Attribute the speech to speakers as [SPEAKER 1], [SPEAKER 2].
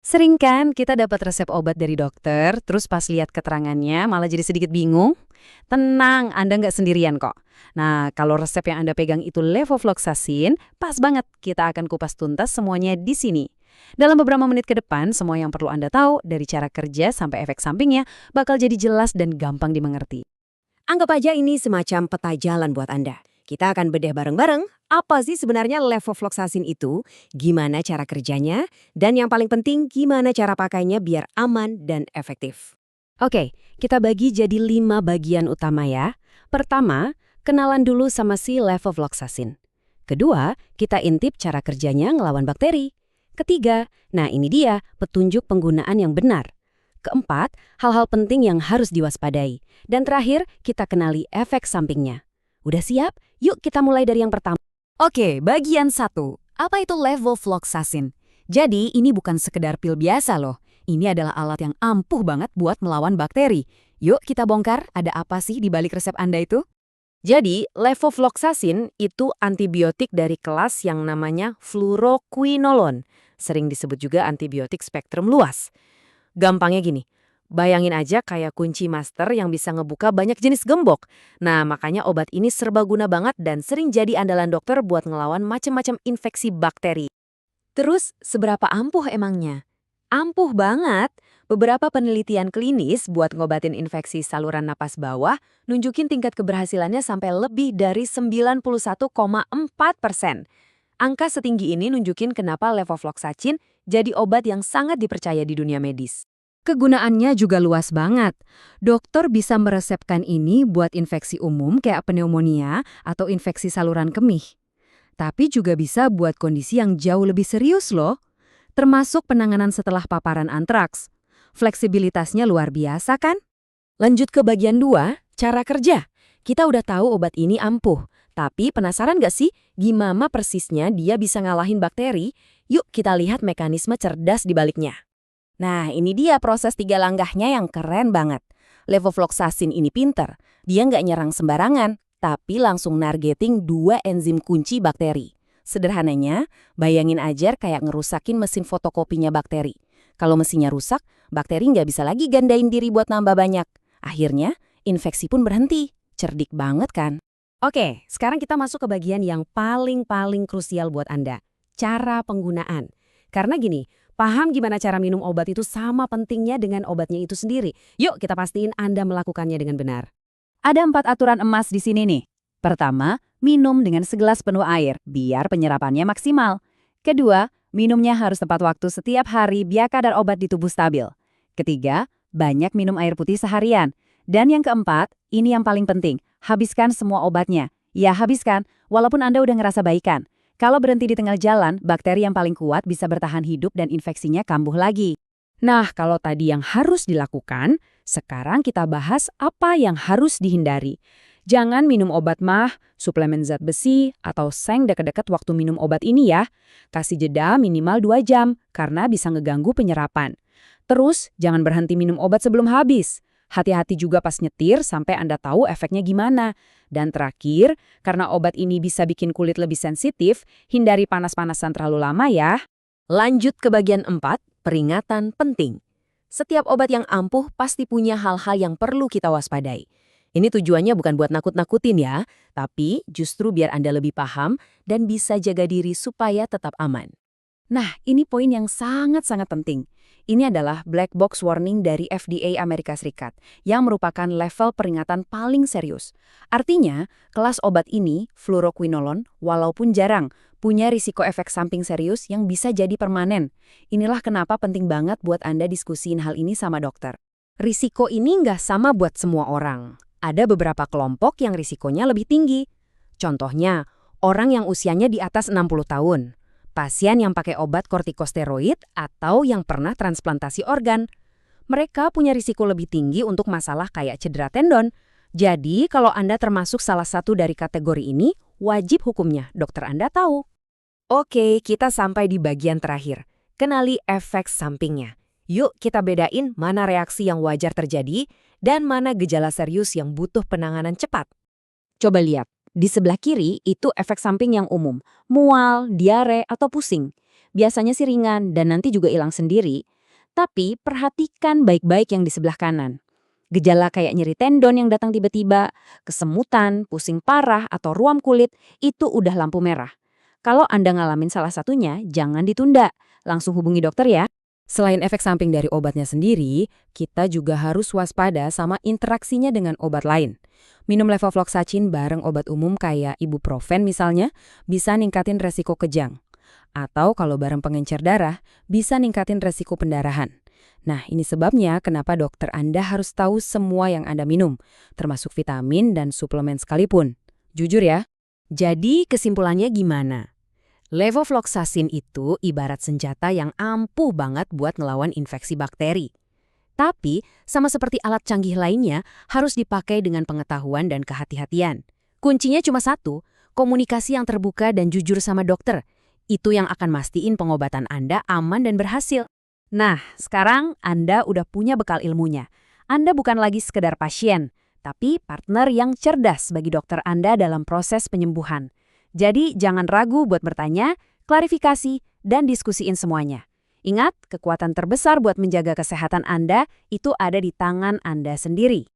[SPEAKER 1] Sering kan kita dapat resep obat dari dokter, terus pas lihat keterangannya malah jadi sedikit bingung? Tenang, Anda nggak sendirian kok. Nah, kalau resep yang Anda pegang itu levofloxacin, pas banget kita akan kupas tuntas semuanya di sini. Dalam beberapa menit ke depan, semua yang perlu Anda tahu dari cara kerja sampai efek sampingnya bakal jadi jelas dan gampang dimengerti.
[SPEAKER 2] Anggap aja ini semacam peta jalan buat Anda. Kita akan bedah bareng-bareng apa sih sebenarnya levofloxacin itu, gimana cara kerjanya, dan yang paling penting gimana cara pakainya biar aman dan efektif.
[SPEAKER 1] Oke, kita bagi jadi 5 bagian utama ya. Pertama, kenalan dulu sama si levofloxacin. Kedua, kita intip cara kerjanya ngelawan bakteri. Ketiga, nah ini dia petunjuk penggunaan yang benar. Keempat, hal-hal penting yang harus diwaspadai. Dan terakhir, kita kenali efek sampingnya. Udah siap? Yuk kita mulai dari yang pertama. Oke, bagian 1. Apa itu levofloxacin? Jadi, ini bukan sekedar pil biasa loh. Ini adalah alat yang ampuh banget buat melawan bakteri. Yuk kita bongkar ada apa sih di balik resep Anda itu?
[SPEAKER 2] Jadi, levofloxacin itu antibiotik dari kelas yang namanya fluoroquinolone, sering disebut juga antibiotik spektrum luas. Gampangnya gini, bayangin aja kayak kunci master yang bisa ngebuka banyak jenis gembok. Nah, makanya obat ini serbaguna banget dan sering jadi andalan dokter buat ngelawan macam-macam infeksi bakteri. Terus, seberapa ampuh emangnya? Ampuh banget. Beberapa penelitian klinis buat ngobatin infeksi saluran napas bawah nunjukin tingkat keberhasilannya sampai lebih dari 91,4%. Angka setinggi ini nunjukin kenapa levofloxacin jadi obat yang sangat dipercaya di dunia medis.
[SPEAKER 1] Kegunaannya juga luas banget. Dokter bisa meresepkan ini buat infeksi umum kayak pneumonia atau infeksi saluran kemih. Tapi juga bisa buat kondisi yang jauh lebih serius loh, termasuk penanganan setelah paparan antraks. Fleksibilitasnya luar biasa kan?
[SPEAKER 2] Lanjut ke bagian 2, cara kerja. Kita udah tahu obat ini ampuh, tapi penasaran gak sih gimana persisnya dia bisa ngalahin bakteri? Yuk kita lihat mekanisme cerdas di baliknya. Nah, ini dia proses 3 langkahnya yang keren banget. Levofloxacin ini pinter. Dia nggak nyerang sembarangan, tapi langsung nargeting 2 enzim kunci bakteri. Sederhananya, bayangin aja kayak ngerusakin mesin fotokopinya bakteri. Kalau mesinnya rusak, bakteri nggak bisa lagi gandain diri buat nambah banyak. Akhirnya, infeksi pun berhenti. Cerdik banget kan? Oke, sekarang kita masuk ke bagian yang paling krusial buat Anda. Cara penggunaan. Karena gini, paham gimana cara minum obat itu sama pentingnya dengan obatnya itu sendiri. Yuk kita pastiin Anda melakukannya dengan benar.
[SPEAKER 1] Ada 4 aturan emas di sini nih. Pertama, minum dengan segelas penuh air, biar penyerapannya maksimal. Kedua, minumnya harus tepat waktu setiap hari biar kadar obat di tubuh stabil. Ketiga, banyak minum air putih seharian. Dan yang keempat, ini yang paling penting, habiskan semua obatnya. Ya, habiskan, walaupun Anda udah ngerasa baikan. Kalau berhenti di tengah jalan, bakteri yang paling kuat bisa bertahan hidup dan infeksinya kambuh lagi. Nah, kalau tadi yang harus dilakukan, sekarang kita bahas apa yang harus dihindari. Jangan minum obat mah, suplemen zat besi, atau seng deket-deket waktu minum obat ini ya. Kasih jeda minimal 2 jam, karena bisa ngeganggu penyerapan. Terus, jangan berhenti minum obat sebelum habis. Hati-hati juga pas nyetir sampai Anda tahu efeknya gimana. Dan terakhir, karena obat ini bisa bikin kulit lebih sensitif, hindari panas-panasan terlalu lama ya.
[SPEAKER 2] Lanjut ke bagian 4, peringatan penting. Setiap obat yang ampuh pasti punya hal-hal yang perlu kita waspadai. Ini tujuannya bukan buat nakut-nakutin ya, tapi justru biar Anda lebih paham dan bisa jaga diri supaya tetap aman.
[SPEAKER 1] Nah, ini poin yang sangat-sangat penting. Ini adalah black box warning dari FDA Amerika Serikat, yang merupakan level peringatan paling serius. Artinya, kelas obat ini, fluoroquinolone, walaupun jarang, punya risiko efek samping serius yang bisa jadi permanen. Inilah kenapa penting banget buat Anda diskusiin hal ini sama dokter. Risiko ini nggak sama buat semua orang. Ada beberapa kelompok yang risikonya lebih tinggi. Contohnya, orang yang usianya di atas 60 tahun. Pasien yang pakai obat kortikosteroid atau yang pernah transplantasi organ. Mereka punya risiko lebih tinggi untuk masalah kayak cedera tendon. Jadi, kalau Anda termasuk salah satu dari kategori ini, wajib hukumnya dokter Anda tahu.
[SPEAKER 2] Oke, kita sampai di bagian terakhir. Kenali efek sampingnya. Yuk kita bedain mana reaksi yang wajar terjadi dan mana gejala serius yang butuh penanganan cepat. Coba lihat, di sebelah kiri itu efek samping yang umum, mual, diare, atau pusing.
[SPEAKER 1] biasanya sih ringan dan nanti juga hilang sendiri. Tapi perhatikan baik-baik yang di sebelah kanan. Gejala kayak nyeri tendon yang datang tiba-tiba, kesemutan, pusing parah, atau ruam kulit, itu udah lampu merah. Kalau Anda ngalamin salah satunya, jangan ditunda. Langsung hubungi dokter ya.
[SPEAKER 2] Selain efek samping dari obatnya sendiri, kita juga harus waspada sama interaksinya dengan obat lain. Minum levofloxacin bareng obat umum kayak ibuprofen misalnya, bisa ningkatin resiko kejang. Atau kalau bareng pengencer darah, bisa ningkatin resiko pendarahan. Nah, ini sebabnya kenapa dokter Anda harus tahu semua yang Anda minum, termasuk vitamin dan suplemen sekalipun. Jujur ya.
[SPEAKER 1] Jadi kesimpulannya gimana? Levofloxacin itu ibarat senjata yang ampuh banget buat ngelawan infeksi bakteri. Tapi, sama seperti alat canggih lainnya, harus dipakai dengan pengetahuan dan kehati-hatian. Kuncinya cuma satu, komunikasi yang terbuka dan jujur sama dokter. Itu yang akan mastiin pengobatan Anda aman dan berhasil. Nah, sekarang Anda udah punya bekal ilmunya. Anda bukan lagi sekedar pasien, tapi partner yang cerdas bagi dokter Anda dalam proses penyembuhan. Jadi jangan ragu buat bertanya, klarifikasi, dan diskusiin semuanya. Ingat, kekuatan terbesar buat menjaga kesehatan Anda itu ada di tangan Anda sendiri.